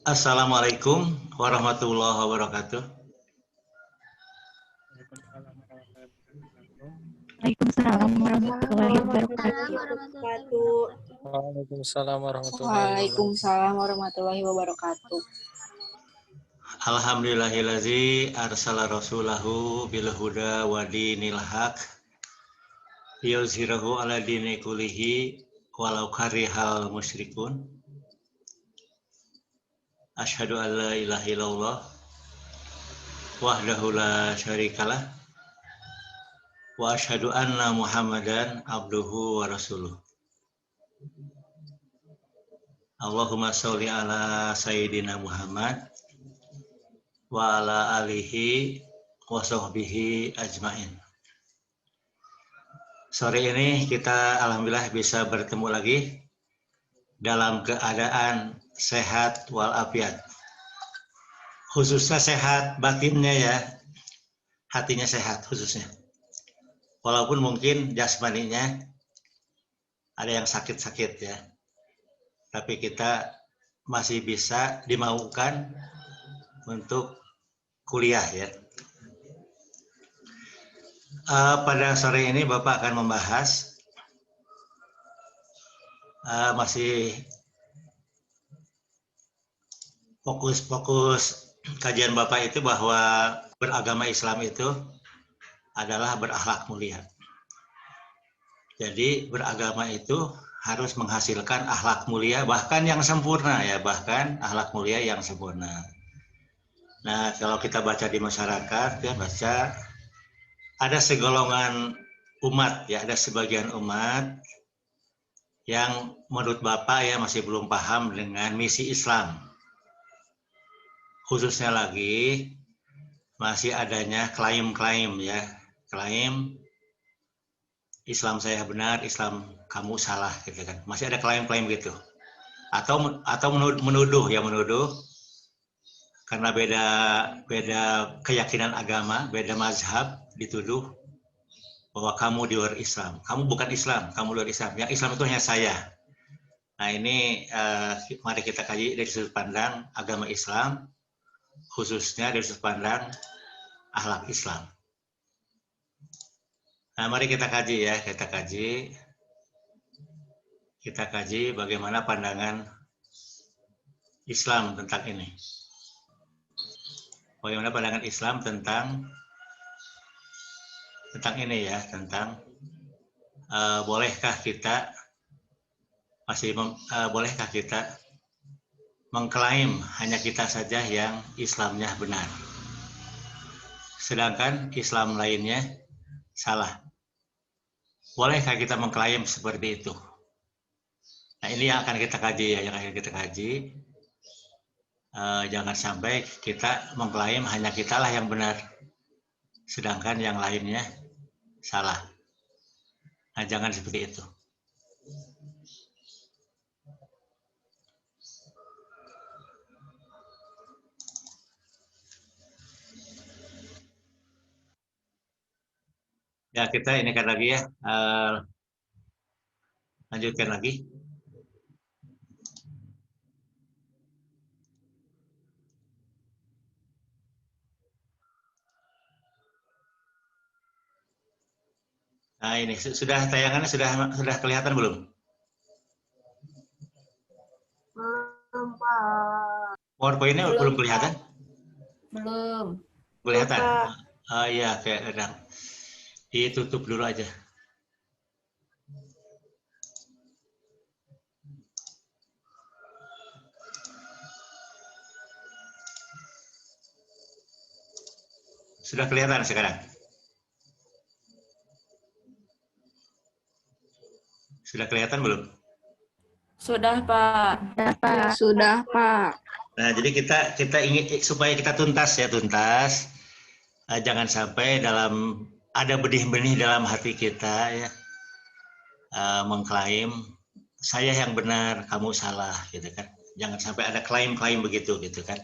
Assalamualaikum warahmatullahi wabarakatuh. Waalaikumsalam warahmatullahi wabarakatuh. Waalaikumsalam warahmatullahi wabarakatuh. Waalaikumsalam warahmatullahi wabarakatuh. Alhamdulillahillazi arsala rasulahu bil huda wa dinil haq yuzhirahu ala dini kullihi walau karihal musyrikun. Asyhadu an la ilaha illallah wahdahu la syarikalah wa asyhadu anna Muhammadan abduhu wa rasuluh. Allahumma sholli ala sayyidina Muhammad wa ala alihi wa sahbihi ajmain. Sore ini kita alhamdulillah bisa bertemu lagi dalam keadaan sehat walafiat. Khususnya sehat batinnya ya, hatinya sehat khususnya. Walaupun mungkin jasmaninya ada yang sakit-sakit ya, tapi kita masih bisa dimaukan untuk kuliah ya. Pada sore ini Bapak akan membahas masih fokus kajian Bapak itu bahwa beragama Islam itu adalah berakhlak mulia. Jadi beragama itu harus menghasilkan akhlak mulia, bahkan yang sempurna ya, bahkan akhlak mulia yang sempurna. Nah, kalau kita baca di masyarakat ya, baca ada segolongan umat ya, ada sebagian umat yang menurut Bapak ya masih belum paham dengan misi Islam. Khususnya lagi masih adanya klaim-klaim ya, klaim Islam saya benar, Islam kamu salah gitu kan. Masih ada klaim-klaim gitu. Atau menuduh karena beda keyakinan agama, beda mazhab, dituduh bahwa kamu di luar Islam. Kamu bukan Islam, kamu luar Islam. Yang Islam itu hanya saya. Nah ini mari kita kaji dari sudut pandang agama Islam, khususnya dari sudut pandang akhlak Islam. Nah mari kita kaji ya, kita kaji bagaimana pandangan Islam tentang ini. Bagaimana pandangan Islam tentang ini ya, tentang bolehkah kita mengklaim hanya kita saja yang Islamnya benar, sedangkan Islam lainnya salah. Bolehkah kita mengklaim seperti itu? Nah ini yang akan kita kaji ya, jangan sampai kita mengklaim hanya kitalah yang benar, sedangkan yang lainnya salah. Nah, jangan seperti itu. Ya, kita ini kan lagi ya, lanjutkan lagi. Nah ini sudah tayangannya sudah kelihatan belum? Belum, Pak. PowerPoint-nya belum kelihatan? Belum. Kelihatan? Oh iya, kayak kadang ditutup dulu aja. Sudah kelihatan sekarang? Sudah kelihatan belum? Sudah, Pak. Sudah, Pak. Nah, jadi kita ingin supaya kita tuntas, jangan sampai ada benih-benih dalam hati kita ya, mengklaim saya yang benar, kamu salah, gitu kan? Jangan sampai ada klaim-klaim begitu, gitu kan?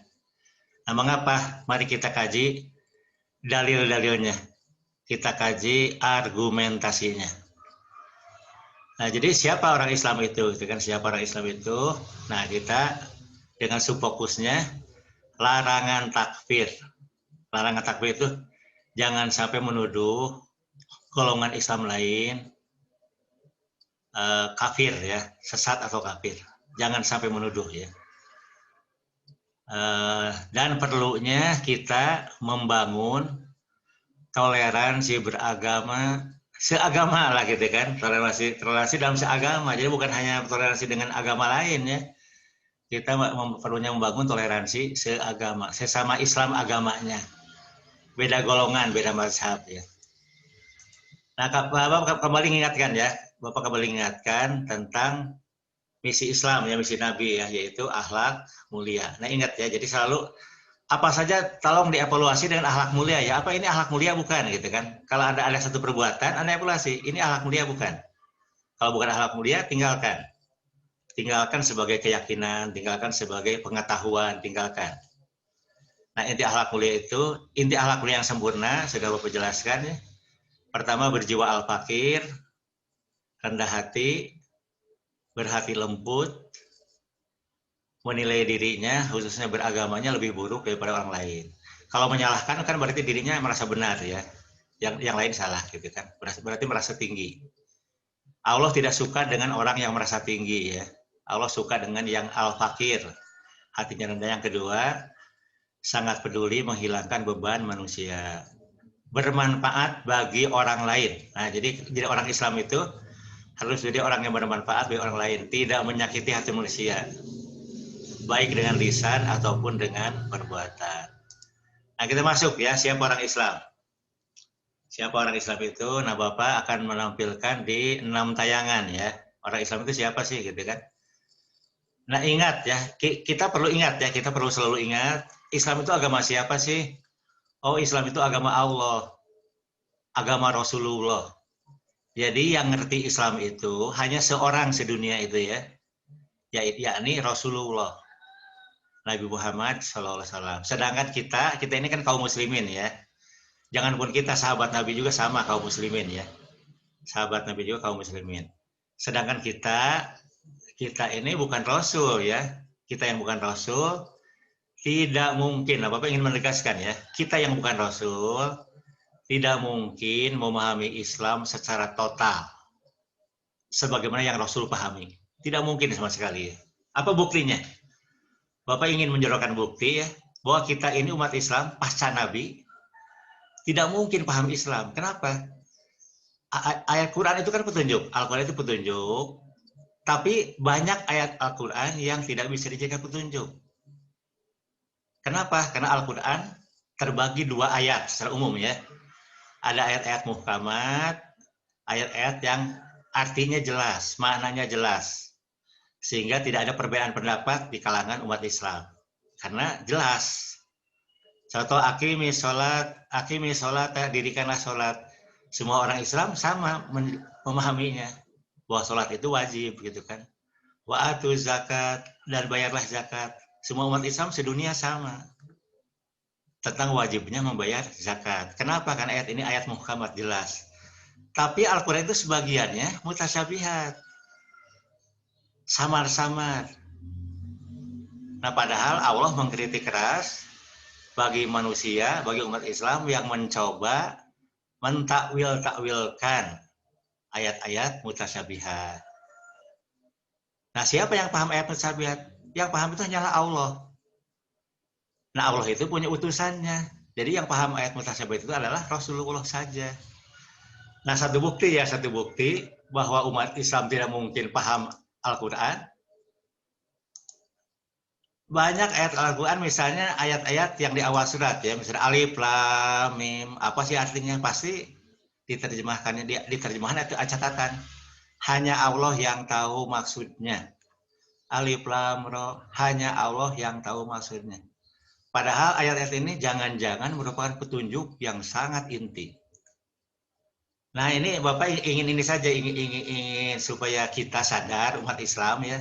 Nah, mengapa? Mari kita kaji dalil-dalilnya, kita kaji argumentasinya. Nah, jadi siapa orang Islam itu? Siapa orang Islam itu? Nah, kita dengan subfokusnya larangan takfir. Larangan takfir itu jangan sampai menuduh golongan Islam lain kafir ya, sesat atau kafir. Jangan sampai menuduh ya. Dan perlunya kita membangun toleransi beragama, seagama lah gitu kan, toleransi dalam seagama. Jadi bukan hanya toleransi dengan agama lain ya. Kita perlunya membangun toleransi seagama, sesama Islam agamanya. Beda golongan, beda mazhab ya. Nah, Bapak kembali ingatkan ya, Bapak kembali ingatkan tentang misi Islam ya, misi Nabi ya, yaitu akhlak mulia. Nah ingat ya, jadi selalu apa saja tolong dievaluasi dengan akhlak mulia ya. Apa ini akhlak mulia bukan gitu kan? Kalau ada satu perbuatan, Anda evaluasi, ini akhlak mulia bukan? Kalau bukan akhlak mulia, tinggalkan. Tinggalkan sebagai keyakinan, tinggalkan sebagai pengetahuan, tinggalkan. Nah inti akhlak mulia itu, inti akhlak mulia yang sempurna, sudah Bapak jelaskan ya. Pertama berjiwa al-fakir, rendah hati, berhati lembut, menilai dirinya, khususnya beragamanya lebih buruk daripada orang lain. Kalau menyalahkan kan berarti dirinya merasa benar ya, yang lain salah gitu kan, berarti merasa tinggi. Allah tidak suka dengan orang yang merasa tinggi ya, Allah suka dengan yang al-fakir, hatinya rendah. Yang kedua, sangat peduli menghilangkan beban manusia, bermanfaat bagi orang lain. Nah jadi orang Islam itu harus jadi orang yang bermanfaat bagi orang lain, tidak menyakiti hati manusia, baik dengan lisan ataupun dengan perbuatan. Nah kita masuk ya, siapa orang Islam? Siapa orang Islam itu? Nah Bapak akan menampilkan di 6 tayangan ya. Orang Islam itu siapa sih gitu kan? Nah ingat ya, kita perlu ingat ya, kita perlu selalu ingat, Islam itu agama siapa sih? Oh Islam itu agama Allah, agama Rasulullah. Jadi yang ngerti Islam itu hanya seorang sedunia itu ya, yakni Rasulullah, Nabi Muhammad SAW. Sedangkan kita ini kan kaum muslimin ya. Jangan pun kita, sahabat Nabi juga sama kaum muslimin ya. Sahabat Nabi juga kaum muslimin. Sedangkan kita ini bukan Rasul ya. Kita yang bukan Rasul, tidak mungkin, Bapak ingin menegaskan ya, kita yang bukan Rasul, tidak mungkin memahami Islam secara total. Sebagaimana yang Rasul pahami. Tidak mungkin sama sekali. Apa buktinya? Bapak ingin menjorokkan bukti ya, bahwa kita ini umat Islam pasca Nabi tidak mungkin paham Islam. Kenapa? Ayat Quran itu kan petunjuk, Al-Quran itu petunjuk, tapi banyak ayat Al-Quran yang tidak bisa dijadikan petunjuk. Kenapa? Karena Al-Quran terbagi 2 ayat secara umum ya. Ada ayat-ayat muhkamat, ayat-ayat yang artinya jelas, maknanya jelas. Sehingga tidak ada perbedaan pendapat di kalangan umat Islam. Karena jelas. Contoh akimi sholat, dirikanlah sholat. Semua orang Islam sama memahaminya. Bahwa sholat itu wajib gitu kan. Wa atu zakat, dan bayarlah zakat. Semua umat Islam sedunia sama. Tentang wajibnya membayar zakat. Kenapa? Karena ayat ini ayat muhkamat jelas. Tapi Al-Quran itu sebagiannya mutasyabihat. Samar-samar. Nah padahal Allah mengkritik keras bagi manusia, bagi umat Islam yang mencoba mentakwil-takwilkan ayat-ayat mutasyabihat. Nah siapa yang paham ayat mutasyabihat? Yang paham itu hanyalah Allah. Nah Allah itu punya utusannya. Jadi yang paham ayat mutasyabihat itu adalah Rasulullah saja. Nah satu bukti bahwa umat Islam tidak mungkin paham Al-Quran. Banyak ayat Al-Quran, misalnya ayat-ayat yang di awal surat ya, misalnya alif, lam, mim, apa sih artinya? Pasti diterjemahkan itu catatan. Hanya Allah yang tahu maksudnya. Alif, lam, ro, hanya Allah yang tahu maksudnya. Padahal ayat-ayat ini jangan-jangan merupakan petunjuk yang sangat inti. Nah ini Bapak ingin ini saja, ingin supaya kita sadar umat Islam ya,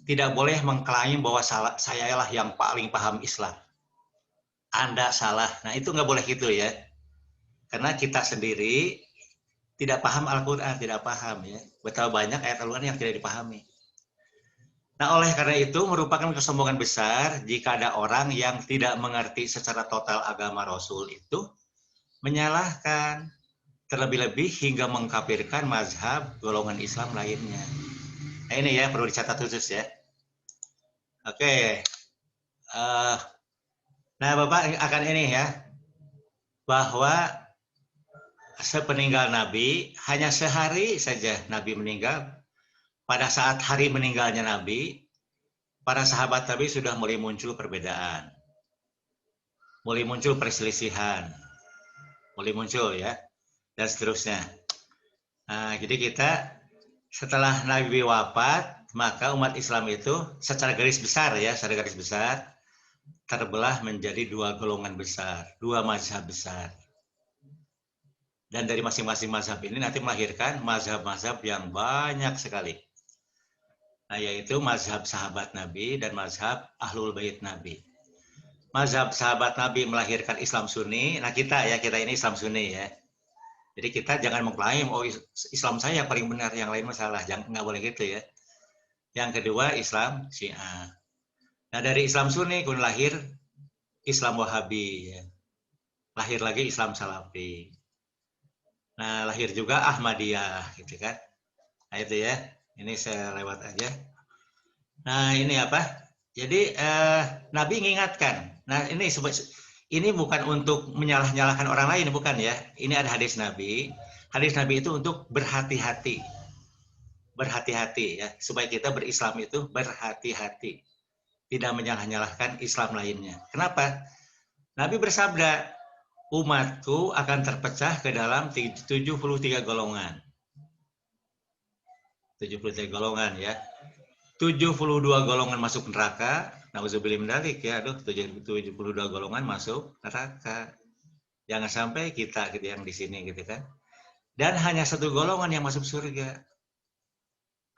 tidak boleh mengklaim bahwa saya lah yang paling paham Islam. Anda salah. Nah itu nggak boleh gitu ya. Karena kita sendiri tidak paham Al-Quran, tidak paham ya. Betapa banyak ayat Al-Quran yang tidak dipahami. Nah, oleh karena itu merupakan kesombongan besar jika ada orang yang tidak mengerti secara total agama Rasul itu menyalahkan, terlebih-lebih hingga mengkafirkan mazhab golongan Islam lainnya. Nah, ini ya perlu dicatat khusus ya. Oke. Nah, Bapak akan ini ya, bahwa sepeninggal Nabi, hanya sehari saja Nabi meninggal. Pada saat hari meninggalnya Nabi, para sahabat Nabi sudah mulai muncul perbedaan. Mulai muncul perselisihan. Mulai muncul ya, dan seterusnya. Nah, jadi kita setelah Nabi wafat, maka umat Islam itu secara garis besar ya, secara garis besar, terbelah menjadi dua golongan besar, dua mazhab besar. Dan dari masing-masing mazhab ini nanti melahirkan mazhab-mazhab yang banyak sekali. Nah, yaitu mazhab sahabat Nabi dan mazhab Ahlul Bait Nabi. Mazhab sahabat Nabi melahirkan Islam Sunni. Nah, kita ini Islam Sunni ya. Jadi kita jangan mengklaim, oh Islam saya yang paling benar, yang lain masalah. Jangan, nggak boleh gitu ya. Yang kedua, Islam Syiah. Nah, dari Islam Sunni kemudian lahir Islam Wahabi. Ya. Lahir lagi Islam Salafi. Nah, lahir juga Ahmadiyah, gitu kan. Nah, itu ya. Ini saya lewat aja. Nah, ini apa? Jadi, Nabi mengingatkan. Nah, ini bukan untuk menyalah-nyalahkan orang lain, bukan ya. Ini ada hadis Nabi. Hadis Nabi itu untuk berhati-hati. Berhati-hati ya. Supaya kita berislam itu berhati-hati. Tidak menyalah-nyalahkan Islam lainnya. Kenapa? Nabi bersabda, umatku akan terpecah ke dalam 73 golongan. 73 golongan ya. 72 golongan masuk neraka. Nauzubillah min dzalik ya. Aduh, 72 golongan masuk neraka. Jangan sampai kita gitu yang di sini gitu kan. Dan hanya satu golongan yang masuk surga.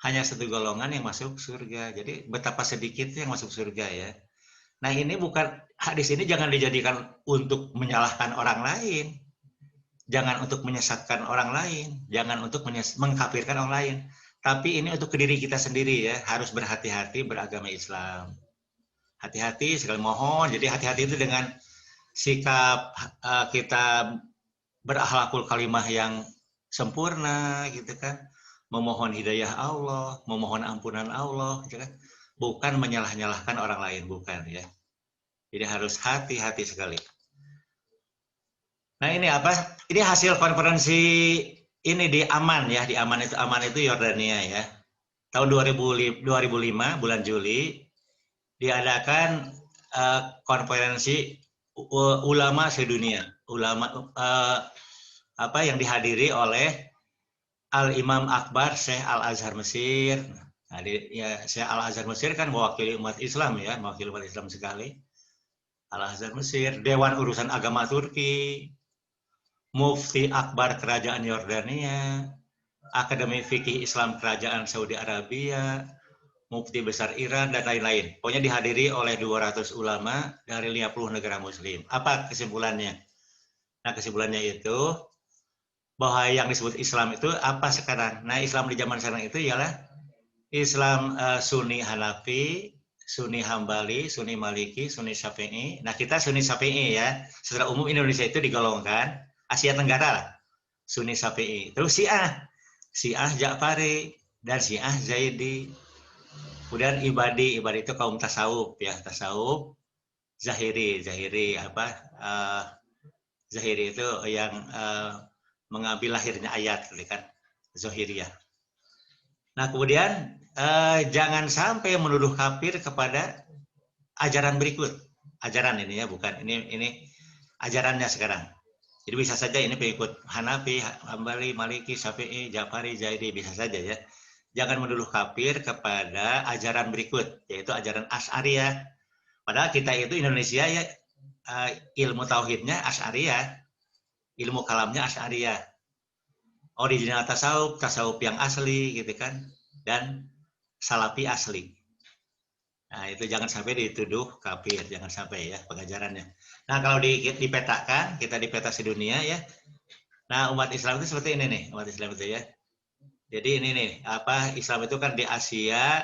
Hanya satu golongan yang masuk surga. Jadi betapa sedikitnya yang masuk surga ya. Nah, ini bukan, hadis ini jangan dijadikan untuk menyalahkan orang lain. Jangan untuk menyesatkan orang lain. Jangan untuk mengkafirkan orang lain. Tapi ini untuk ke diri kita sendiri ya, harus berhati-hati beragama Islam. Hati-hati sekali mohon. Jadi hati-hati itu dengan sikap kita berakhlakul kalimah yang sempurna gitu kan. Memohon hidayah Allah, memohon ampunan Allah gitu kan. Bukan menyalah-nyalahkan orang lain, bukan ya. Jadi harus hati-hati sekali. Nah, ini apa? Ini hasil konferensi ini di Amman ya, di Amman itu Yordania ya. Tahun 2005 bulan Juli diadakan konferensi ulama sedunia. Ulama yang dihadiri oleh Al-Imam Akbar Syekh Al-Azhar Mesir. Nah, Syekh Al-Azhar Mesir kan mewakili umat Islam ya, mewakili umat Islam sekali. Al-Azhar Mesir, Dewan Urusan Agama Turki, Mufti Akbar Kerajaan Yordania, Akademi Fikih Islam Kerajaan Saudi Arabia, Mufti Besar Iran, dan lain-lain. Pokoknya dihadiri oleh 200 ulama dari 50 negara muslim. Apa kesimpulannya? Nah, kesimpulannya itu, bahwa yang disebut Islam itu apa sekarang? Nah, Islam di zaman sekarang itu ialah Islam Sunni Hanafi, Sunni Hambali, Sunni Maliki, Sunni Syafi'i. Nah, kita Sunni Syafi'i ya. Secara umum Indonesia itu digolongkan Asia Tenggara lah. Sunni Syafi'i. Terus Syiah Ja'fari dan Syiah Zaidi. Kemudian Ibadi itu kaum tasawuf ya, tasawuf. Zahiri Zahiri itu yang mengambil lahirnya ayat kan, Zahiriyah. Nah, kemudian jangan sampai menuduh kafir kepada ajaran berikut. Ajaran ini ya, bukan ini ajarannya sekarang. Jadi bisa saja ini pengikut Hanafi, Hambali, Maliki, Syafi'i, Ja'fari, Zaidi, bisa saja ya. Jangan menuduh kafir kepada ajaran berikut, yaitu ajaran Asy'ariyah. Padahal kita itu Indonesia ya, ilmu tauhidnya Asy'ariyah, ilmu kalamnya Asy'ariyah. Original tasawuf yang asli gitu kan, dan salafi asli. Nah, itu jangan sampai dituduh kafir, jangan sampai ya pengajarannya. Nah, kalau dipetakan, kita di peta sedunia ya. Nah, umat Islam itu seperti ini nih, umat Islam itu ya. Jadi ini nih, Islam itu kan di Asia,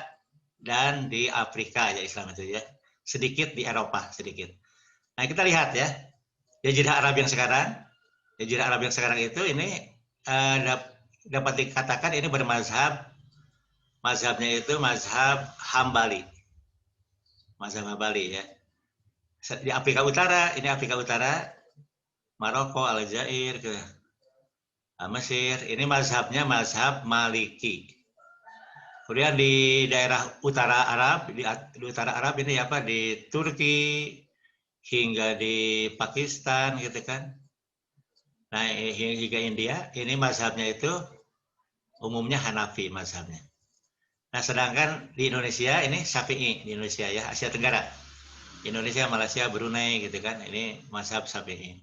dan di Afrika ya Islam itu ya. Sedikit di Eropa, sedikit. Nah, kita lihat ya. Jazirah Arab yang sekarang, Jazirah Arab yang sekarang itu ini dapat dikatakan ini bermazhab, mazhabnya itu mazhab Hambali. Mazhab Hambali ya. Di Afrika Utara, ini Afrika Utara, Maroko, Aljazair, Mesir, ini mazhabnya mazhab Maliki. Kemudian di daerah utara Arab, di utara Arab ini apa di Turki hingga di Pakistan gitu kan. Nah, hingga India, ini mazhabnya itu umumnya Hanafi mazhabnya. Nah, sedangkan di Indonesia ini Syafi'i di Indonesia ya, Asia Tenggara. Indonesia, Malaysia, Brunei gitu kan. Ini mazhab Syafi'i.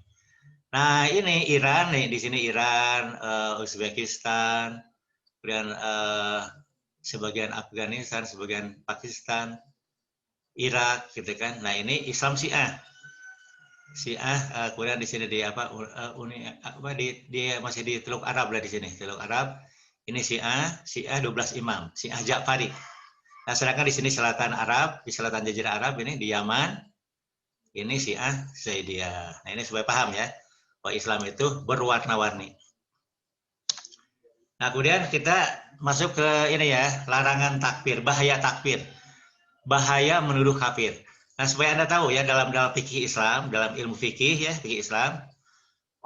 Nah, ini Iran nih, di sini Iran, Uzbekistan, kemudian sebagian Afghanistan, sebagian Pakistan, Irak, gitu kan. Nah ini Islam Syiah, kemudian di sini di apa, masih di Teluk Arab lah di sini, Teluk Arab. Ini Syiah 12 imam, Syiah Ja'fari. Nah sedangkan di sini selatan Arab, di selatan Jazirah Arab ini di Yaman, ini Syiah Zaidiyah. Nah ini supaya paham ya, bahwa Islam itu berwarna-warni. Nah, kemudian kita masuk ke ini ya, larangan takfir, bahaya takfir. Bahaya menuduh kafir. Nah, supaya Anda tahu ya, dalam fikih Islam, dalam ilmu fikih ya, fikih Islam,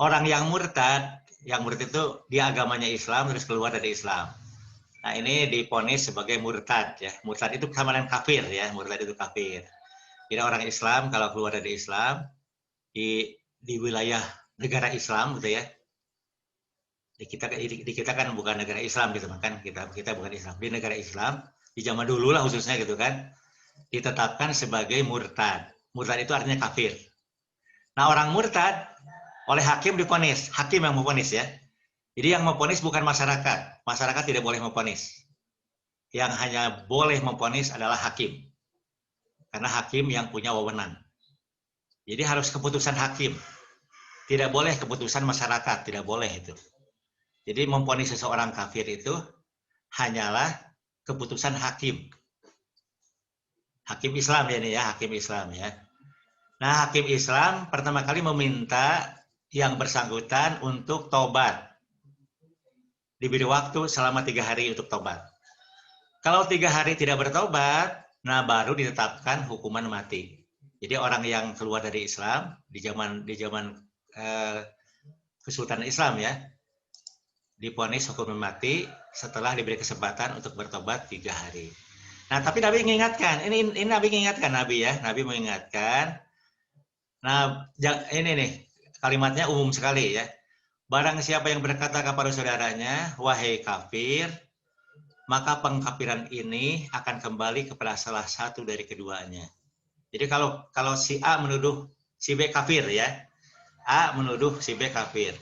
orang yang murtad itu dia agamanya Islam terus keluar dari Islam. Nah, ini diponis sebagai murtad ya. Murtad itu sama dengan kafir ya, murtad itu kafir. Jadi orang Islam kalau keluar dari Islam di wilayah negara Islam gitu ya. Di kita kan bukan negara Islam gitu kan, kita bukan Islam. Di negara Islam di zaman dulu lah khususnya gitu kan, ditetapkan sebagai murtad. Murtad itu artinya kafir. Nah, orang murtad oleh hakim diponis, hakim yang memponis ya. Jadi yang memponis bukan masyarakat. Masyarakat tidak boleh memponis. Yang hanya boleh memponis adalah hakim. Karena hakim yang punya wewenang. Jadi harus keputusan hakim. Tidak boleh keputusan masyarakat, tidak boleh itu. Jadi memponis seseorang kafir itu hanyalah keputusan hakim. Hakim Islam ya ini ya, hakim Islam ya. Nah, hakim Islam pertama kali meminta yang bersangkutan untuk tobat. Diberi waktu selama 3 hari untuk tobat. Kalau 3 hari tidak bertobat, nah baru ditetapkan hukuman mati. Jadi orang yang keluar dari Islam di zaman Kesultanan Islam ya, diponis hukuman mati setelah diberi kesempatan untuk bertobat 3 hari. Nah, tapi Nabi mengingatkan, ini Nabi mengingatkan, Nabi mengingatkan. Nah, ini nih kalimatnya umum sekali ya. Barang siapa yang berkata kepada saudaranya, wahai kafir, maka pengkafiran ini akan kembali kepada salah satu dari keduanya. Jadi kalau si A menuduh si B kafir ya, A menuduh si B kafir.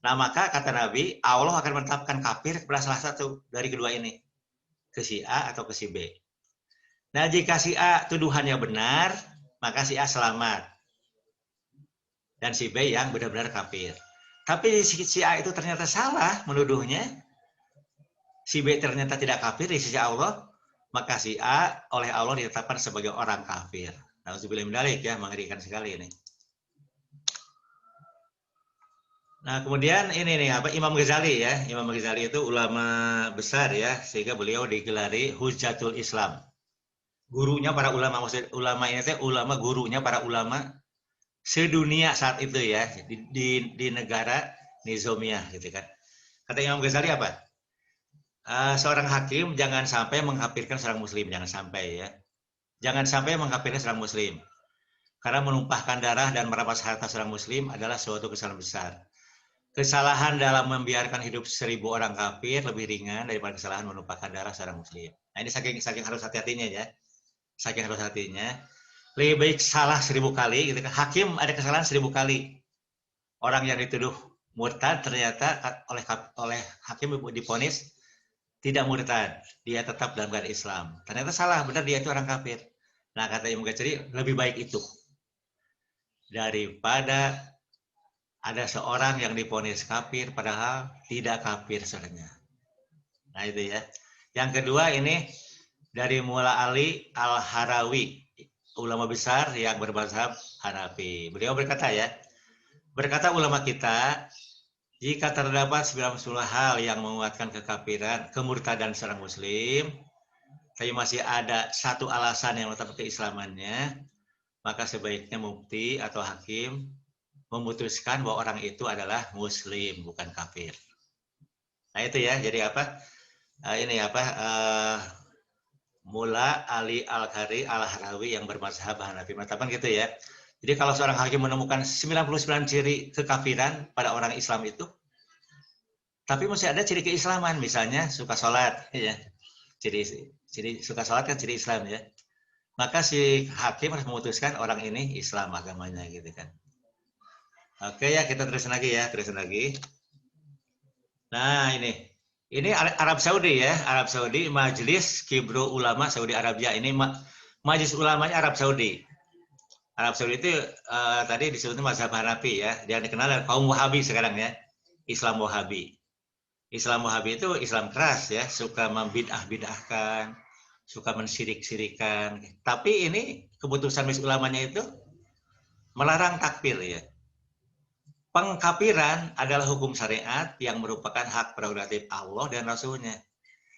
Nah, maka kata Nabi, Allah akan menetapkan kafir kepada salah satu dari kedua ini. Ke si A atau ke si B. Nah, jika si A tuduhannya benar, maka si A selamat. Dan si B yang benar-benar kafir. Tapi si A itu ternyata salah menuduhnya. Si B ternyata tidak kafir di sisi Allah, maka si A oleh Allah ditetapkan sebagai orang kafir. Nauzubillah min dzalik ya, mengerikan sekali ini. Nah, kemudian ini nih apa Imam Ghazali ya. Imam Ghazali itu ulama besar ya, sehingga beliau digelari Hujjatul Islam. Gurunya para ulama, maksud ulama ini teh ulama gurunya para ulama sedunia saat itu ya, di negara Nizamiyah gitu kan. Kata Imam Ghazali apa? Seorang hakim jangan sampai mengkafirkan seorang muslim, jangan sampai ya. Jangan sampai mengkafirkan seorang muslim. Karena menumpahkan darah dan merampas harta seorang muslim adalah suatu kesalahan besar. Kesalahan dalam membiarkan hidup 1000 orang kafir lebih ringan daripada kesalahan menumpahkan darah seorang muslim. Nah, ini saking harus hati-hatinya ya. Saking harus hatinya. Lebih baik salah 1000 kali gitu kan. Hakim ada kesalahan 1000 kali. Orang yang dituduh murtad ternyata oleh hakim diponis tidak murtad. Dia tetap dalam keadaan Islam. Ternyata salah, benar dia itu orang kafir. Nah, kata Imam Ghazali, lebih baik itu daripada ada seorang yang diponis kafir padahal tidak kafir sebenarnya. Nah itu ya. Yang kedua ini dari Mula Ali Al-Harawi, ulama besar yang bermazhab Hanafi. Beliau berkata ya, berkata ulama kita, jika terdapat 90 hal yang menguatkan kekafiran, kemurtadan seorang muslim, tapi masih ada satu alasan yang tetap keislamannya, maka sebaiknya mufti atau hakim memutuskan bahwa orang itu adalah muslim, bukan kafir. Nah itu ya, jadi apa? Mula Ali Al-Qari Al-Harawi yang bermazhab Hanafi. Matapan gitu ya. Jadi kalau seorang hakim menemukan 99 ciri kekafiran pada orang Islam itu, tapi masih ada ciri keislaman, misalnya suka sholat, ya. Ciri suka sholat kan ciri Islam ya. Maka si hakim harus memutuskan orang ini Islam agamanya gitu kan. Oke ya, kita terusin lagi ya, terusin lagi. Nah ini Arab Saudi ya, Arab Saudi, Majelis Kibru Ulama Saudi Arabia. Ini majelis ulamanya Arab Saudi. Arab Saudi itu tadi disebutnya mazhab Hanafi ya, dia dikenal dari kaum Wahabi sekarang ya, Islam Wahabi. Islam Wahabi itu Islam keras ya, suka membidah-bidahkan, suka mensirik-sirikan. Tapi ini keputusan majelis ulamanya itu melarang takfir ya. Pengkafiran adalah hukum syariat yang merupakan hak prerogatif Allah dan Rasulnya.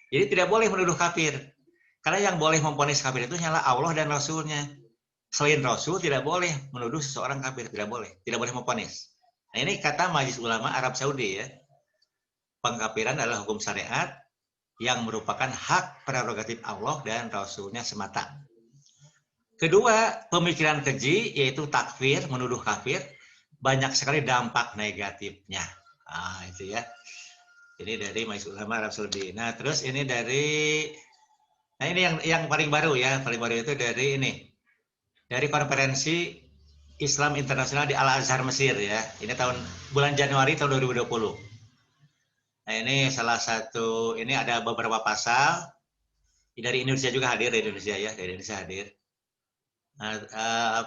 Jadi tidak boleh menuduh kafir. Karena yang boleh memvonis kafir itu hanyalah Allah dan Rasulnya. Selain Rasul tidak boleh menuduh seseorang kafir. Tidak boleh memvonis. Nah ini kata Majelis Ulama Arab Saudi ya. Pengkafiran adalah hukum syariat yang merupakan hak prerogatif Allah dan Rasulnya semata. Kedua, pemikiran keji yaitu takfir, menuduh kafir, banyak sekali dampak negatifnya. Nah, itu ya. Ini dari Majelis Ulama Arab Saudi. Nah, terus ini dari yang paling baru ya, paling baru itu dari Dari konferensi Islam Internasional di Al-Azhar Mesir ya. Ini bulan Januari tahun 2020. Nah, ini salah satu, ini ada beberapa pasal. Dari Indonesia juga hadir, dari Indonesia ya, dari Indonesia hadir. Nah,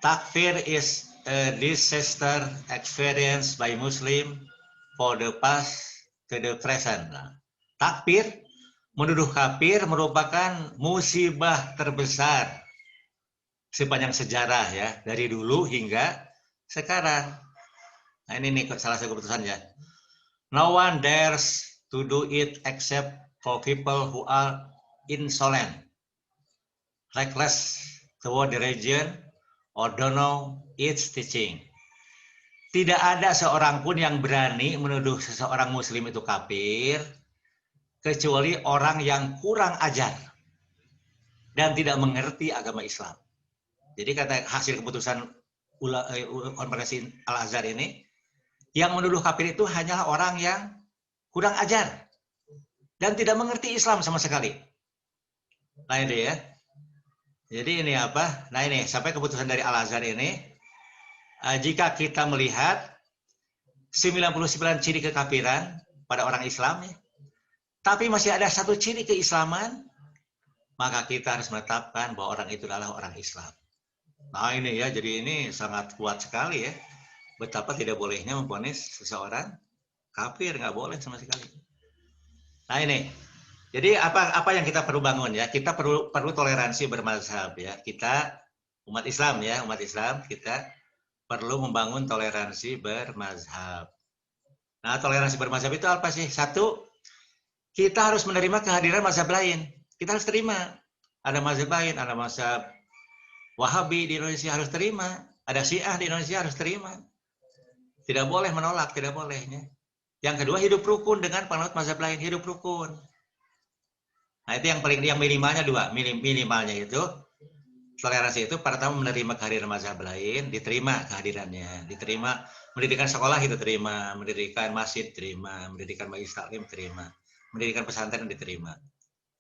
Takfir is a disaster experience by Muslim for the past to the present. Takfir, menuduh kafir merupakan musibah terbesar sepanjang sejarah ya, dari dulu hingga sekarang. Nah ini nih salah satu keputusannya. No one dares to do it except for people who are insolent, reckless toward the religion, or don't know its teaching. Tidak ada seorang pun yang berani menuduh seseorang muslim itu kafir, kecuali orang yang kurang ajar dan tidak mengerti agama Islam. Jadi kata hasil keputusan konferensi Al-Azhar ini, yang menuduh kafir itu hanyalah orang yang kurang ajar dan tidak mengerti Islam sama sekali. Nah ini ya. Jadi ini apa? Nah ini sampai keputusan dari Al-Azhar ini, jika kita melihat 99 ciri kekafiran pada orang Islam, tapi masih ada satu ciri keislaman, maka kita harus menetapkan bahwa orang itu adalah orang Islam. Nah ini ya, jadi ini sangat kuat sekali ya. Betapa tidak bolehnya memvonis seseorang kafir, nggak boleh sama sekali. Nah ini. Jadi apa yang kita perlu bangun ya? Kita perlu toleransi bermazhab ya. Kita umat Islam ya, umat Islam kita perlu membangun toleransi bermazhab. Nah, toleransi bermazhab itu apa sih? Satu, kita harus menerima kehadiran mazhab lain. Kita harus terima. Ada mazhab lain, ada mazhab Wahabi di Indonesia harus terima, ada Syiah di Indonesia harus terima. Tidak boleh menolak, tidak bolehnya. Yang kedua, hidup rukun dengan penganut mazhab lain, hidup rukun. Nah itu yang minimalnya dua, minimalnya itu toleransi itu pertama menerima kehadiran mazhab lain, diterima kehadirannya, diterima, mendirikan sekolah itu terima, mendirikan masjid terima, mendirikan majelis taklim terima, mendirikan pesantren diterima.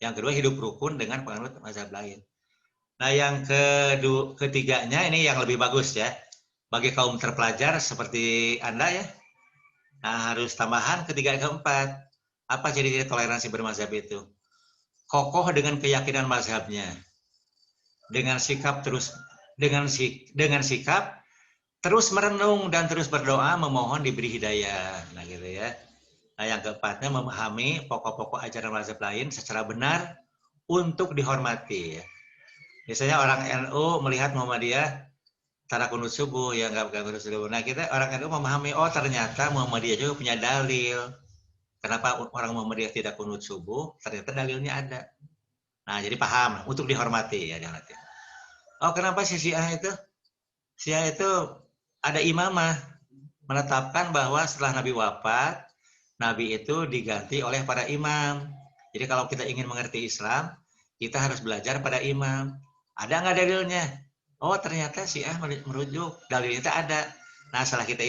Yang kedua hidup rukun dengan penganut mazhab lain. Nah yang ketiganya ini yang lebih bagus ya, bagi kaum terpelajar seperti Anda ya, nah harus tambahan ketiga keempat. Apa ciri-ciri toleransi bermazhab itu? Kokoh dengan keyakinan mazhabnya, dengan sikap terus merenung dan terus berdoa memohon diberi hidayah, nah gitu ya. Nah, yang keempatnya memahami pokok-pokok ajaran mazhab lain secara benar untuk dihormati. Ya. Misalnya orang NU melihat Muhammadiyah tara kunut subuh, ya nggak kunut subuh. Nah, kita orang NU memahami, oh ternyata Muhammadiyah juga punya dalil. Kenapa orang Muhammadiyah tidak kunut subuh? Ternyata dalilnya ada. Nah, jadi paham untuk dihormati ya jangan. Oh, kenapa si Syiah itu? Syiah itu ada imamah menetapkan bahwa setelah Nabi wafat, Nabi itu diganti oleh para imam. Jadi kalau kita ingin mengerti Islam, kita harus belajar pada imam. Ada nggak dalilnya? Oh, ternyata Syiah merujuk dalilnya itu ada. Nah, setelah kita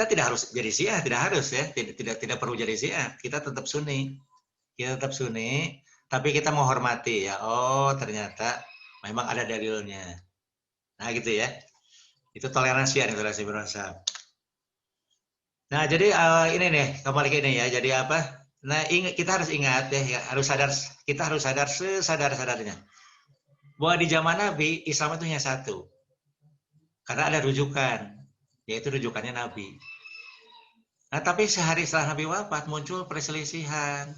tidak harus jadi Syiah, tidak harus ya, tidak perlu jadi Syiah. Kita tetap Sunni. Kita tetap Sunni, tapi kita menghormati ya. Oh, ternyata memang ada dalilnya. Nah, gitu ya. Itu toleransi ya, toleransi bermazhab. Nah, jadi ini nih, kembali ke ini ya. Jadi apa? Nah, kita harus ingat ya, kita harus sadar sesadar-sadarnya bahwa di zaman Nabi Islam itu hanya satu. Karena ada rujukan, yaitu rujukannya Nabi. Nah, tapi sehari setelah Nabi wafat muncul perselisihan.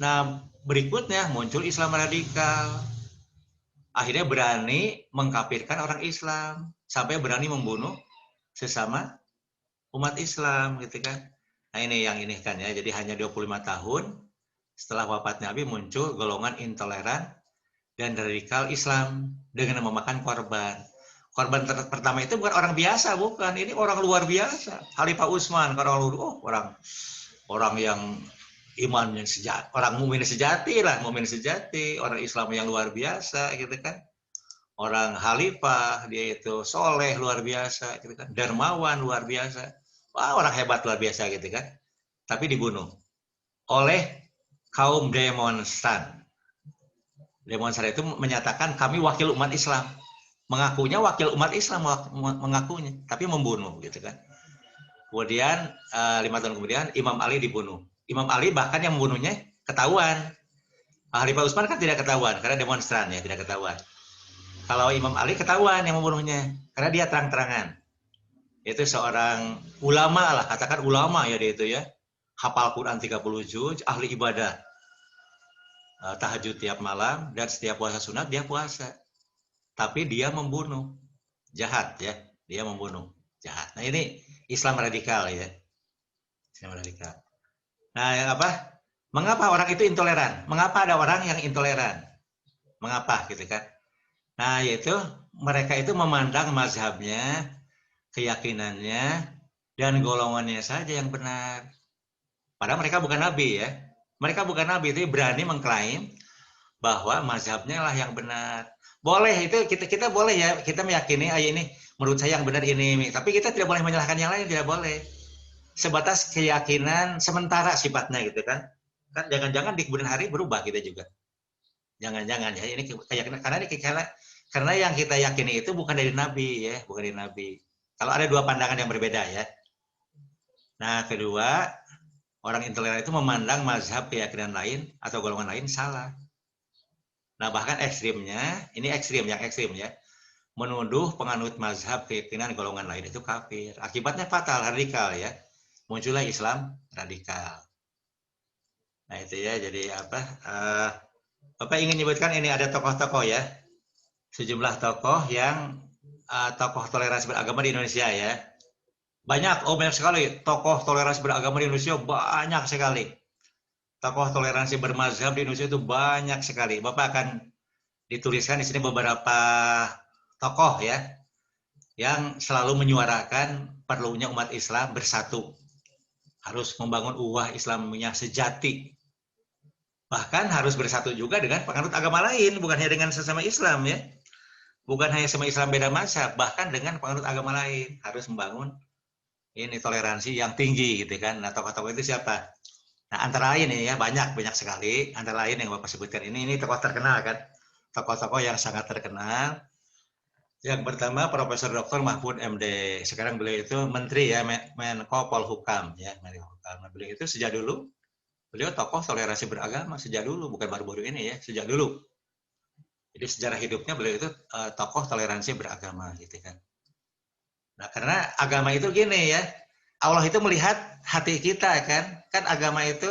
Nah, berikutnya muncul Islam radikal. Akhirnya berani mengkafirkan orang Islam, sampai berani membunuh sesama umat Islam gitu kan. Nah, ini yang ini kan ya. Jadi hanya 25 tahun setelah wafat Nabi muncul golongan intoleran dan radikal Islam dengan memakan korban. Korban pertama itu bukan orang biasa, bukan. Ini orang luar biasa. Khalifah Utsman, orang yang imannya sejati, orang mukmin sejati lah, mukmin sejati, orang Islam yang luar biasa gitu kan. Orang khalifah, dia itu soleh luar biasa gitu kan. Dermawan luar biasa. Wah, orang hebat luar biasa gitu kan. Tapi dibunuh oleh kaum demonstran. Demonstran itu menyatakan kami wakil umat Islam. Mengakunya wakil umat Islam, mengakunya, tapi membunuh gitu kan. Kemudian 5 tahun kemudian Imam Ali dibunuh. Imam Ali bahkan yang membunuhnya ketahuan. Khalifah Utsman kan tidak ketahuan karena demonstran ya, tidak ketahuan. Kalau Imam Ali ketahuan yang membunuhnya karena dia terang-terangan. Itu seorang ulama lah, katakan ulama ya dia itu ya. Hafal Quran 30 juz, ahli ibadah. Tahajud tiap malam dan setiap puasa sunat dia puasa. Tapi dia membunuh. Jahat ya, dia membunuh. Jahat. Nah, ini Islam radikal ya. Islam radikal. Nah, yang apa? Mengapa orang itu intoleran? Mengapa ada orang yang intoleran? Mengapa gitu kan? Nah, yaitu mereka itu memandang mazhabnya, keyakinannya, dan golongannya saja yang benar. Padahal mereka bukan nabi ya. Mereka bukan nabi, itu berani mengklaim bahwa mazhabnya lah yang benar. Boleh itu kita boleh ya, kita meyakini ini menurut saya yang benar ini, tapi kita tidak boleh menyalahkan yang lain, tidak boleh. Sebatas keyakinan sementara sifatnya gitu kan. Kan jangan-jangan di kemudian hari berubah kita juga. Jangan-jangan ya, ini keyakinan karena yang kita yakini itu bukan dari nabi ya, bukan dari nabi. Kalau ada dua pandangan yang berbeda ya. Nah, kedua, orang intoleran itu memandang mazhab keyakinan lain atau golongan lain salah. Nah, bahkan ekstrimnya, ini yang ekstrim ya, menuduh penganut mazhab keyakinan golongan lain itu kafir. Akibatnya fatal, radikal ya. Muncullah Islam radikal. Nah, itu ya, jadi apa? Bapak ingin menyebutkan ini ada tokoh-tokoh ya. Sejumlah tokoh yang tokoh toleransi beragama di Indonesia ya. Banyak sekali tokoh toleransi beragama di Indonesia, banyak sekali. Tokoh toleransi bermazhab di Indonesia itu banyak sekali. Bapak akan dituliskan di sini beberapa tokoh ya yang selalu menyuarakan perlunya umat Islam bersatu. Harus membangun ukhuwah Islamiyah sejati. Bahkan harus bersatu juga dengan penganut agama lain, bukan hanya dengan sesama Islam ya. Bukan hanya sama Islam beda mazhab, bahkan dengan penganut agama lain harus membangun ini toleransi yang tinggi gitu kan. Nah, tokoh-tokoh itu siapa? Nah, antara lain ini ya, banyak sekali. Antara lain yang Bapak sebutkan ini tokoh terkenal kan. Tokoh-tokoh yang sangat terkenal. Yang pertama Profesor Dr. Mahfud MD. Sekarang beliau itu menteri ya, Menko Polhukam ya, Nah, beliau itu sejak dulu beliau tokoh toleransi beragama sejak dulu, bukan baru-baru ini ya, sejak dulu. Jadi sejarah hidupnya beliau itu tokoh toleransi beragama gitu kan. Nah, karena agama itu gini ya, Allah itu melihat hati kita kan. Kan agama itu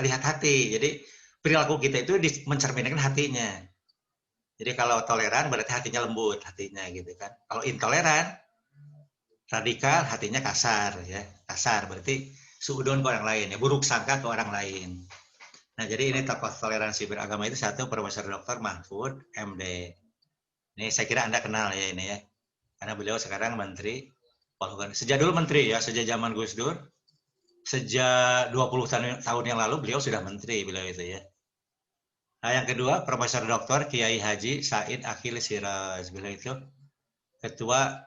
lihat hati. Jadi perilaku kita itu mencerminkan hatinya. Jadi kalau toleran berarti hatinya lembut, hatinya gitu kan. Kalau intoleran, radikal, hatinya kasar ya. Kasar berarti suudon ke orang lain ya, buruk sangka ke orang lain. Nah, jadi ini tokoh toleransi beragama itu satu Profesor Dr. Mahfud MD. Ini saya kira Anda kenal ya ini ya. Karena beliau sekarang menteri Polhukam. Sejak dulu menteri ya, sejak zaman Gus Dur. Sejak 20 tahun yang lalu beliau sudah menteri beliau itu ya. Nah, yang kedua Profesor Dr. Kiai Haji Said Akhil Siraj. Beliau itu Ketua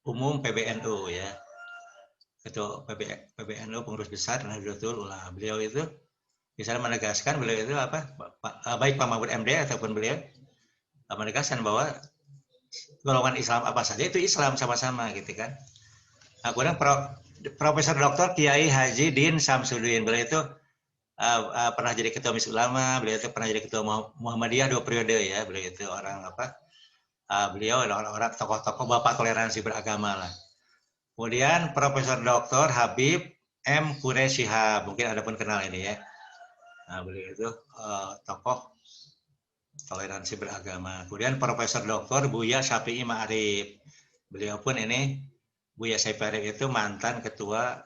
Umum PBNU ya. Ketua PBNU Pengurus Besar Nahdlatul Ulama. Beliau itu bisa menegaskan beliau itu apa? Baik Pak Mahfud MD ataupun beliau menegaskan bahwa golongan Islam apa saja itu Islam sama-sama gitu kan. Nah, kemudian Profesor Dr. Kiai Haji Din Samsudin, beliau itu pernah jadi ketua Majelis Ulama, beliau itu pernah jadi ketua Muhammadiyah 2 periode ya, beliau itu orang apa? Beliau orang tokoh-tokoh bapak toleransi beragama lah. Kemudian Profesor Dr. Habib M. Quraish Shihab, mungkin Anda pun kenal ini ya. Nah, beliau itu tokoh toleransi beragama. Kemudian Profesor Dr. Buya Syafi'i Ma'arif. Beliau pun ini Buya Syafi'i Ma'arif itu mantan ketua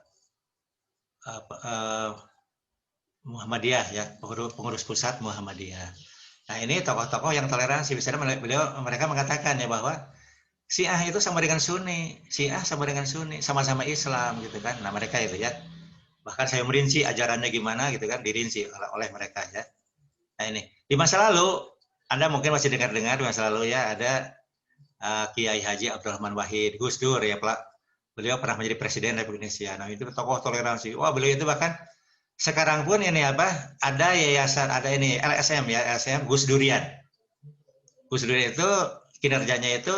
Muhammadiyah ya, pengurus pusat Muhammadiyah. Nah, ini tokoh-tokoh yang toleransi. Misalnya mereka mengatakan ya bahwa Syiah itu sama dengan Sunni, Syiah sama dengan Sunni, sama-sama Islam gitu kan. Nah, mereka itu ya. Bahkan saya merinci ajarannya gimana gitu kan, dirinci oleh mereka ya. Nah, ini di masa lalu Anda mungkin masih dengar-dengar di masa lalu ya ada Kiai Haji Abdurrahman Wahid, Gus Dur ya, beliau pernah menjadi presiden Republik Indonesia. Nah, itu tokoh toleransi. Wah, beliau itu bahkan sekarang pun ini apa? Ada yayasan, ada ini LSM ya, LSM Gus Durian. Gus Durian itu kinerjanya itu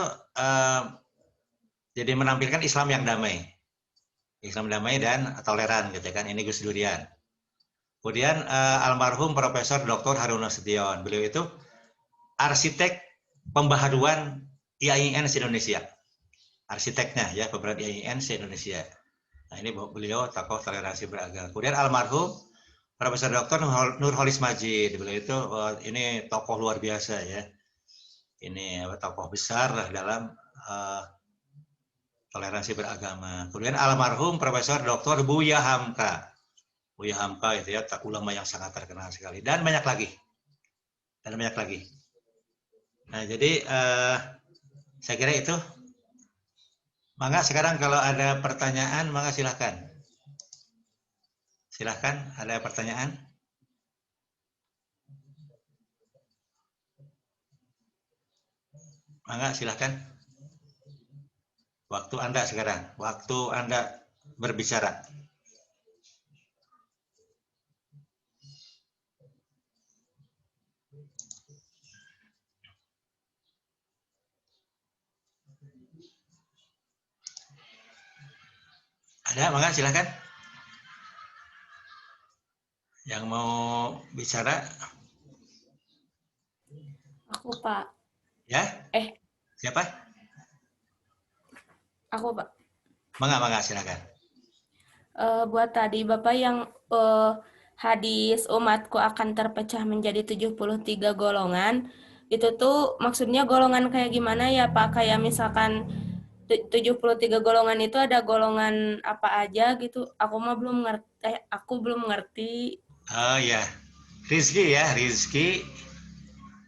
jadi menampilkan Islam yang damai. Islam damai dan toleran gitu kan. Ini Gus Durian. Kemudian almarhum Profesor Dr. Harun Nasution. Beliau itu arsitek pembaharuan IAIN se-Indonesia. Arsiteknya ya, pembaharuan IAIN se-Indonesia. Nah, ini beliau tokoh toleransi beragama. Kemudian almarhum Profesor Dr. Nurholis Majid. Beliau itu ini tokoh luar biasa ya. Ini tokoh besar dalam toleransi beragama. Kemudian almarhum Profesor Dr. Buya Hamka. Buya Hamka itu ya ulama yang sangat terkenal sekali. Dan banyak lagi. Nah, jadi saya kira itu. Mangga sekarang kalau ada pertanyaan, mangga silahkan. Silahkan, ada pertanyaan? Mangga silahkan. Waktu Anda sekarang, waktu Anda berbicara. Ada, mangga silahkan. Yang mau bicara? Aku, Pak. Ya? Siapa? Aku, Pak. Mangga silahkan. Buat tadi Bapak yang hadis umatku akan terpecah menjadi 73 golongan, itu tuh maksudnya golongan kayak gimana ya Pak? Kayak misalkan 73 golongan itu ada golongan apa aja gitu? Aku belum ngerti. Oh ya, Rizky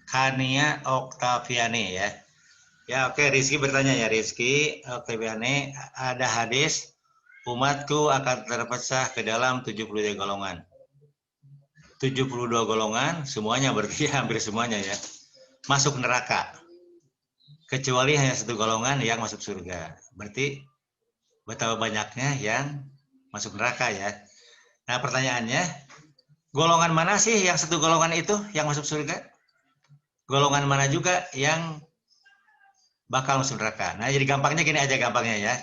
Kania Oktaviani ya. Ya oke, Rizky bertanya ya, Rizky Oktaviani, ada hadis umatku akan terpecah ke dalam 73 golongan. 72 golongan, semuanya berarti hampir semuanya ya, masuk neraka. Kecuali hanya satu golongan yang masuk surga. Berarti betapa banyaknya yang masuk neraka ya. Nah pertanyaannya, golongan mana sih yang satu golongan itu yang masuk surga? Golongan mana juga yang bakal masuk neraka? Nah jadi gampangnya gini aja gampangnya ya.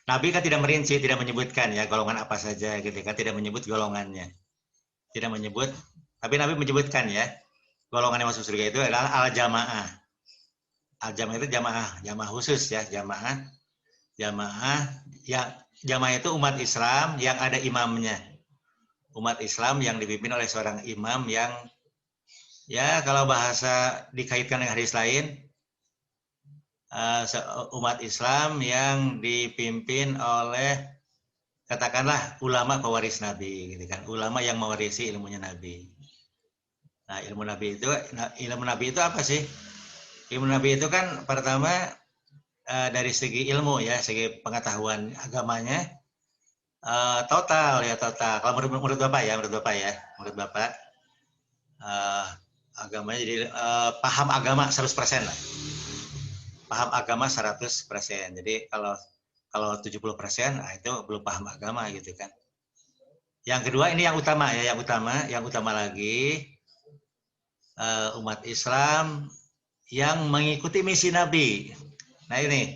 Nabi kan tidak merinci, tidak menyebutkan ya golongan apa saja gitu kan, tidak menyebut golongannya. Tidak menyebut, tapi Nabi menyebutkan ya. Golongan yang masuk surga itu adalah al-jamaah. Al-jamaah itu jamaah khusus ya, jamaah yang jamaah itu umat Islam yang ada imamnya. Umat Islam yang dipimpin oleh seorang imam yang ya kalau bahasa dikaitkan dengan hadis lain, umat Islam yang dipimpin oleh katakanlah ulama pewaris Nabi, gitu kan? Ulama yang mewarisi ilmunya Nabi. Nah, ilmu Nabi itu apa sih? Ilmu Nabi itu kan pertama dari segi ilmu ya, segi pengetahuan agamanya total. Kalau menurut menurut Bapak agamanya jadi paham agama 100% lah. Paham agama 100%. Jadi kalau 70% itu belum paham agama gitu kan. Yang kedua ini yang utama lagi umat Islam yang mengikuti misi Nabi. Nah ini,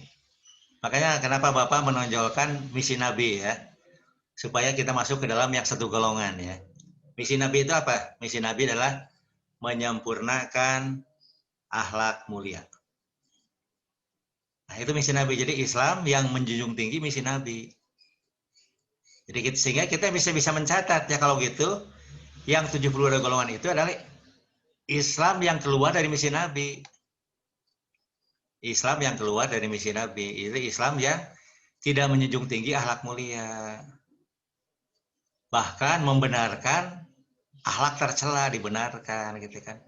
makanya kenapa Bapak menonjolkan misi Nabi ya, supaya kita masuk ke dalam yang satu golongan ya. Misi Nabi itu apa? Misi Nabi adalah menyempurnakan akhlak mulia. Nah itu misi Nabi. Jadi Islam yang menjunjung tinggi misi Nabi. Jadi sehingga kita bisa mencatat ya kalau gitu, yang 72 golongan itu adalah Islam yang keluar dari misi Nabi. Islam yang keluar dari misi Nabi. Itu Islam yang tidak menjunjung tinggi akhlak mulia. Bahkan membenarkan akhlak tercela dibenarkan gitu kan.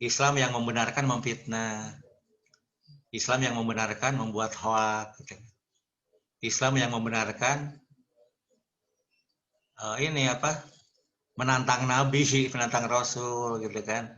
Islam yang membenarkan memfitnah. Islam yang membenarkan membuat hoak gitu. Islam yang membenarkan menantang Nabi, menantang Rasul gitu kan.